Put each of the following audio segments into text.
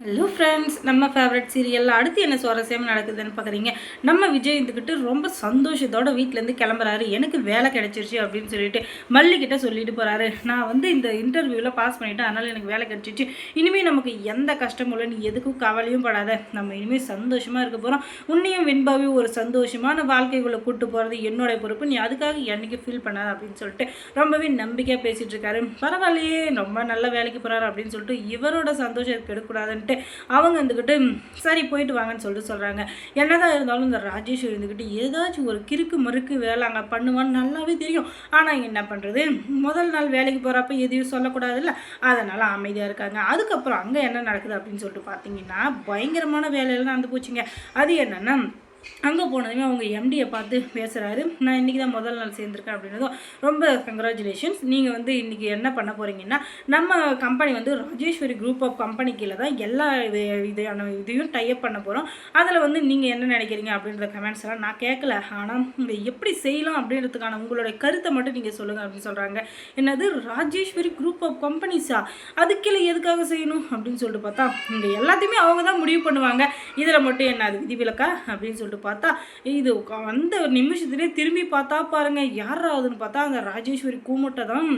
Hello friends, நம்ம favourite சீரியலில் அடுத்து என்ன சுவாரஸ்யமாக நடக்குதுன்னு பார்க்குறீங்க. நம்ம விஜய் இருந்துக்கிட்டு ரொம்ப சந்தோஷத்தோட வீட்டிலேருந்து கிளம்புறாரு. எனக்கு வேலை கிடைச்சிருச்சு அப்படின்னு சொல்லிட்டு மல்லிகிட்ட சொல்லிட்டு போகிறாரு. நான் இந்த இன்டர்வியூவில் பாஸ் பண்ணிவிட்டேன், அதனால் எனக்கு வேலை கிடைச்சிச்சு. இனிமேல் நமக்கு எந்த கஷ்டமும் இல்லை, நீ எதுக்கும் கவலையும் படாத, நம்ம இனிமேல் சந்தோஷமாக இருக்க போகிறோம். உன்னையும் வெண்பாவையும் ஒரு சந்தோஷமான வாழ்க்கைக்குள்ளே கூப்பிட்டு போகிறது என்னோட பொறுப்பு, நீ அதுக்காக என்னைக்கு ஃபீல் பண்ணாத அப்படின்னு சொல்லிட்டு ரொம்பவே நம்பிக்கையாக பேசிகிட்டு இருக்காரு. பரவாயில்லையே, ரொம்ப நல்ல வேலைக்கு போகிறாரு அப்படின்னு சொல்லிட்டு இவரோட சந்தோஷத்தை கெடுக்கூடாதுன்ட்டு அவங்க இருந்துக்கிட்டு சரி போயிட்டு வாங்கன்னு சொல்லிட்டு சொல்கிறாங்க. என்னதான் இருந்தாலும் இந்த ராஜேஷ் இருந்துக்கிட்டு ஏதாச்சும் ஒரு கிறுக்கு மறுக்கு வேலை அங்கே பண்ணுவான்னு நல்லாவே தெரியும். ஆனால் என்ன பண்ணுறது, முதல் நாள் வேலைக்கு போகிறப்ப எதையும் சொல்லக்கூடாதுல்ல, அதனால் அமைதியாக இருக்காங்க. அதுக்கப்புறம் அங்கே என்ன நடக்குது அப்படின்னு சொல்லிட்டு பார்த்தீங்கன்னா பயங்கரமான வேலையெல்லாம் நடந்து போச்சுங்க. அது என்னென்னா, அங்கே போனதுமே அவங்க எம்டியை பார்த்து பேசுகிறாரு. நான் இன்றைக்கி தான் முதல் நாள் சேர்ந்துருக்கேன் அப்படின்னதும் ரொம்ப கங்க்ராச்சுலேஷன்ஸ், நீங்கள் இன்றைக்கி என்ன பண்ண போகிறீங்கன்னா, நம்ம company Rajeshwari group of company கீழே தான் எல்லா இதையும் டைப் பண்ண போகிறோம். அதில் நீங்கள் என்ன நினைக்கிறீங்க அப்படின்ற கமெண்ட்ஸ் எல்லாம் நான் கேட்கல, ஆனால் இங்கே எப்படி செய்யலாம் அப்படின்றதுக்கான உங்களுடைய கருத்தை மட்டும் நீங்கள் சொல்லுங்கள் அப்படின்னு சொல்கிறாங்க. என்னது ராஜேஸ்வரி குரூப் ஆஃப் கம்பெனிஸா, அதுக்கீழே எதுக்காக செய்யணும் அப்படின்னு சொல்லிட்டு பார்த்தா இங்கே எல்லாத்தையுமே அவங்க தான் முடிவு பண்ணுவாங்க, இதில் மட்டும் என்ன அது விதிவிலக்கா அப்படின்னு சொல்லிட்டு பார்த்தா இது அந்த நிமிஷத்துலேயே திரும்பி பார்த்தா பாருங்க, யாராவதுன்னு பார்த்தா அந்த ராஜேஸ்வரி கூமுட்டை தான்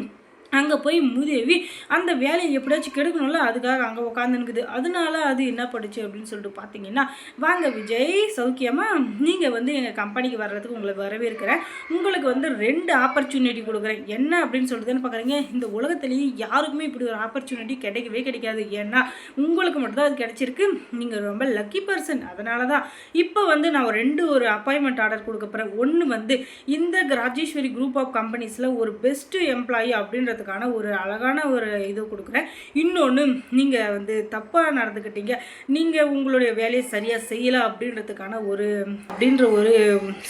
அங்கே போய் முதேவி அந்த வேலையை எப்படியாச்சும் கெடுக்கணும்ல, அதுக்காக அங்கே உட்காந்துனுக்குது. அதனால அது என்ன பண்ணுச்சு அப்படின்னு சொல்லிட்டு பார்த்தீங்கன்னா, வாங்க விஜய் சௌக்கியமாக, நீங்கள் எங்கள் கம்பெனிக்கு வர்றதுக்கு உங்களை வரவேற்கிறேன். உங்களுக்கு 2 ஆப்பர்ச்சுனிட்டி கொடுக்குறேன். என்ன அப்படின்னு சொல்லிட்டுதானே பார்க்குறீங்க, இந்த உலகத்துலேயே யாருக்குமே இப்படி ஒரு ஆப்பர்ச்சுனிட்டி கிடைக்கவே கிடைக்காது. ஏன்னா உங்களுக்கு மட்டும்தான் அது கிடைச்சிருக்கு, நீங்கள் ரொம்ப லக்கி பர்சன். அதனால தான் இப்போ நான் ஒரு அப்பாயின்மெண்ட் ஆர்டர் கொடுக்க போகிறேன். ஒன்று இந்த ராஜேஸ்வரி குரூப் ஆஃப் கம்பெனிஸில் ஒரு பெஸ்ட்டு எம்ப்ளாயி அப்படின்றது ஒரு அழகான ஒரு இது கொடுக்குறேன். இன்னொன்று, நீங்கள் தப்பாக நடந்துக்கிட்டீங்க, நீங்கள் உங்களுடைய வேலையை சரியாக செய்யலை அப்படின்றதுக்கான ஒரு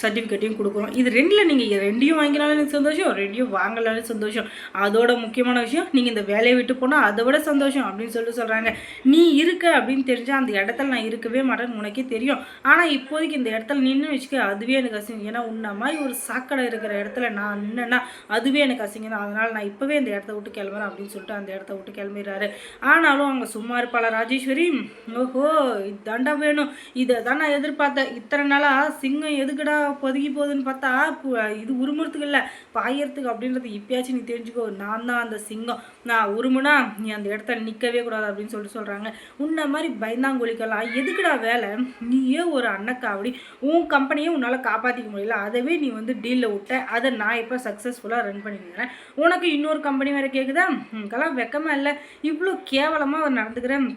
சர்டிஃபிகேட்டையும் கொடுக்குறோம். இது ரெண்டில் நீங்கள் ரெண்டையும் வாங்கினாலும் எனக்கு சந்தோஷம், ரெண்டையும் வாங்கலாலும் சந்தோஷம். அதோட முக்கியமான விஷயம், நீங்கள் இந்த வேலையை விட்டு போனால் அதை விட சந்தோஷம் அப்படின்னு சொல்கிறாங்க. நீ இருக்க அப்படின்னு தெரிஞ்சால் அந்த இடத்துல நான் இருக்கவே மாட்டேன்னு உனக்கே தெரியும். ஆனால் இப்போதைக்கு இந்த இடத்துல நின்று வச்சுக்க, அதுவே எனக்கு அசிங்கம். ஏன்னா உன்ன மாதிரி ஒரு சாக்கடை இருக்கிற இடத்துல நான் நின்னேன்னா அதுவே எனக்கு அசிங்கம் தான். அதனால் நான் இப்போவே இந்த இடத்த விட்டு கிளம்புறேன் அப்படின்னு சொல்லிட்டு அந்த இடத்த விட்டு கிளம்பிடுறாரு. ஆனாலும் அங்கே சும்மா இருப்பாளா ராஜேஸ்வரி, ஓஹோ இதாண்டா வேணும், இதை தான் நான் எதிர்பார்த்தேன். இத்தனை நாளாக சிங்கம் எதுக்குடா பொதுகி போகுதுன்னு பார்த்தா இது உருமுறதுக்கு இல்லை பாயறதுக்கு அப்படின்றது இப்பயாச்சும் நீ தெரிஞ்சுக்கோ, நான் தான் அந்த சிங்கம், நான் உருமுனா நீ அந்த இடத்த நிற்கவே கூடாது அப்படின்னு சொல்லிட்டு சொல்கிறாங்க. உன்ன மாதிரி பயந்தாங்கொழிக்கலாம் எதுக்குடா வேலை, நீயே ஒரு அன்னக்காவடி, உன் கம்பெனியை உன்னால் காப்பாற்றிக்க முடியல, அதவே நீ டீலில் விட்ட, அதை நான் இப்போ சக்ஸஸ்ஃபுல்லாக ரன் பண்ணிக்கிறேன். உனக்கு இன்னொரு கம்பெனி வேறு கேட்குதா, உனக்கெல்லாம் வெக்கமா இல்லை, இவ்வளோ கேவலமாக நடந்துக்கிறேன்,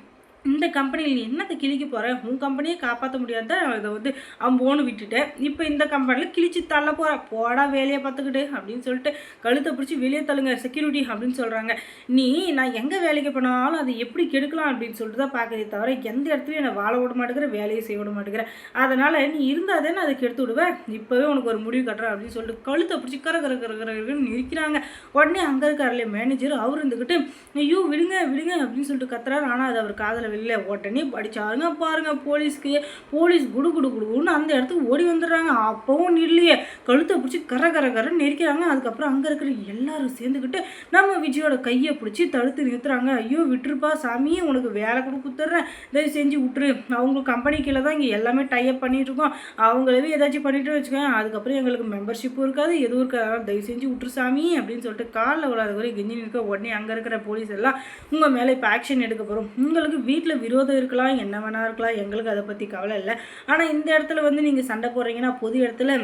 இந்த கம்பெனியில் நீ என்னத்தை கிழிக்க போகிற, உன் கம்பெனியை காப்பாற்ற முடியாத இதை அம்போன்னு விட்டுட்டேன், இப்போ இந்த கம்பெனியில் கிழிச்சு தள்ள போகிற, போடா வேலையை பார்த்துக்கிட்டு அப்படின்னு சொல்லிட்டு கழுத்தை பிடிச்சி வெளியே தள்ளுங்க செக்யூரிட்டி அப்படின்னு சொல்கிறாங்க. நீ நான் எங்கே வேலைக்கு போனாலும் அதை எப்படி கெடுக்கலாம் அப்படின்னு சொல்லிட்டு தான் பார்க்குறதே தவிர எந்த இடத்துலையும் என்னை வாழ விட மாட்டேங்கிற, வேலையை செய்ய விட மாட்டேங்கிற, அதனால் நீ இருந்தால் தானே அதை கெடுத்து விடுவேன், இப்போவே உனக்கு ஒரு முடிவு கட்டுறேன் அப்படின்னு சொல்லிட்டு கழுத்தை பிடிச்சி கரகரன்னு இருக்கிறாங்க. உடனே அங்கே இருக்காருலே மேனேஜர், அவர் இருந்துக்கிட்டு ஐயோ விடுங்க விடுங்க அப்படின்னு சொல்லிட்டு கத்துறாரு. ஆனால் அது அவர் காதில் வெளில. உடனே படிச்சாருங்க பாருங்க போலீஸ்க்கு, போலீஸ் குடு குடு குடுன்னு அந்த இடத்துக்கு ஓடி வந்துடுறாங்க. அப்பவும் இல்லையே, கழுத்தை பிடிச்சி கரன்னு நெரிக்கிறாங்க. அதுக்கப்புறம் அங்கே இருக்கிற எல்லாரும் சேர்ந்துக்கிட்டு நம்ம விஜயோட கையை பிடிச்சி தடுத்து நிறுத்துறாங்க. ஐயோ விட்டுருப்பா சாமியே, உனக்கு வேலை கூட கொடுத்துட்றேன், தயவு செஞ்சு விட்டுரு, அவங்க கம்பெனி கீழே தான் இங்கே எல்லாமே டைப் பண்ணிட்டு இருக்கோம், அவங்களவே ஏதாச்சும் பண்ணிட்டு வச்சுக்கோங்க, அதுக்கப்புறம் எங்களுக்கு மெம்பர்ஷிப்பும் இருக்காது எதுவும் இருக்காது, தயவு செஞ்சு விட்டுரு சாமி அப்படின்னு சொல்லிட்டு காலில் விழாத வரை கெஞ்சி நிற்க. உடனே அங்கே இருக்கிற போலீஸ் எல்லாம் உங்கள் மேலே இப்போ ஆக்ஷன் எடுக்க போகிறோம், உங்களுக்கு வீட்டில் விரோதம் இருக்கலாம், என்ன வேணா இருக்கலாம், எங்களுக்கு அதை பற்றி கவலை இல்லை, ஆனால் இந்த இடத்துல நீங்கள் சண்டை போடுறீங்கன்னா பொது இடத்துல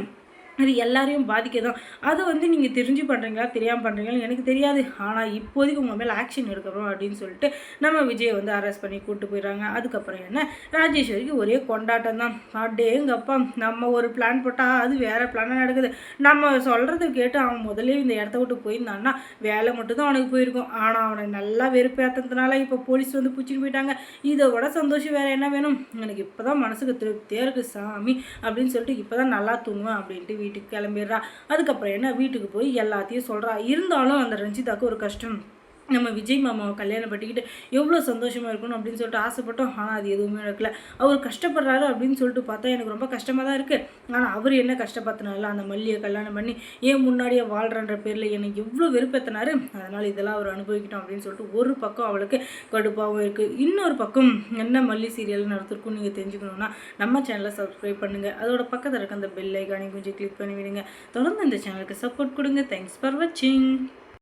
அது எல்லாரையும் பாதிக்கதான். அதை நீங்கள் தெரிஞ்சு பண்ணுறீங்களா தெரியாமல் பண்ணுறீங்களா எனக்கு தெரியாது, ஆனால் இப்போதைக்கு உங்கள் மேலே ஆக்ஷன் எடுக்கிறோம் அப்படின்னு சொல்லிட்டு நம்ம விஜயை அரெஸ்ட் பண்ணி கூப்பிட்டு போயிடுறாங்க. அதுக்கப்புறம் என்ன, ராஜேஸ்வரிக்கு ஒரே கொண்டாட்டம் தான். அடேங்கப்பா, நம்ம ஒரு பிளான் போட்டால் அது வேறு பிளானாக நடக்குது, நம்ம சொல்கிறத கேட்டு அவன் முதலே இந்த இடத்த விட்டு போயிருந்தான்னா வேலை மட்டும்தான் அவனுக்கு போயிருக்கும். ஆனால் அவனை நல்லா வெறுப்பேற்றதுனால இப்போ போலீஸ் பிடிச்சிட்டு போயிட்டாங்க. இதை விட சந்தோஷம் வேறு என்ன வேணும், எனக்கு இப்போ தான் மனசுக்கு திருப்தியாக இருக்குது சாமி அப்படின்னு சொல்லிட்டு இப்போ தான் நல்லா தூங்குவேன் அப்படின்ட்டு வீட்டுக்கு கிளம்பிடுறா. அதுக்கப்புறம் என்ன, வீட்டுக்கு போய் எல்லாத்தையும் சொல்கிறா. இருந்தாலும் அந்த ரஞ்சிதாவுக்கு ஒரு கஷ்டம், நம்ம விஜய் மாமாவை கல்யாணம் பண்ணிக்கிட்டு எவ்வளோ சந்தோஷமாக இருக்கணும் அப்படின்னு சொல்லிட்டு ஆசைப்பட்டோம். ஆனால் அது எதுவுமே நடக்கல. அவர் கஷ்டப்படுறாரு அப்படின்னு சொல்லிட்டு பார்த்தா எனக்கு ரொம்ப கஷ்டமாக தான் இருக்குது. ஆனால் அவர் என்ன கஷ்டப்படுத்தினால அந்த மல்லியை கல்யாணம் பண்ணி ஏன் முன்னாடியே வாழ்கிறன்ற பேரில் என்னை எவ்வளோ வெறுப்பேற்றினாரு. அதனால் இதெல்லாம் அவர் அனுபவிக்கிட்டோம் அப்படின்னு சொல்லிட்டு ஒரு பக்கம் அவளுக்கு கடுப்பாகவும் இருக்குது. இன்னொரு பக்கம் என்ன மல்லி சீரியல் நடத்திருக்கும் நீங்கள் தெரிஞ்சுக்கணுன்னா நம்ம சேனலை சப்ஸ்கிரைப் பண்ணுங்கள். அதோட பக்கத்தில் இருக்க அந்த பெல் ஐக்கானையும் கொஞ்சம் கிளிக் பண்ணி விடுங்க. தொடர்ந்து இந்த சேனலுக்கு சப்போர்ட் கொடுங்க. தேங்க்ஸ் ஃபார் வாட்சிங்.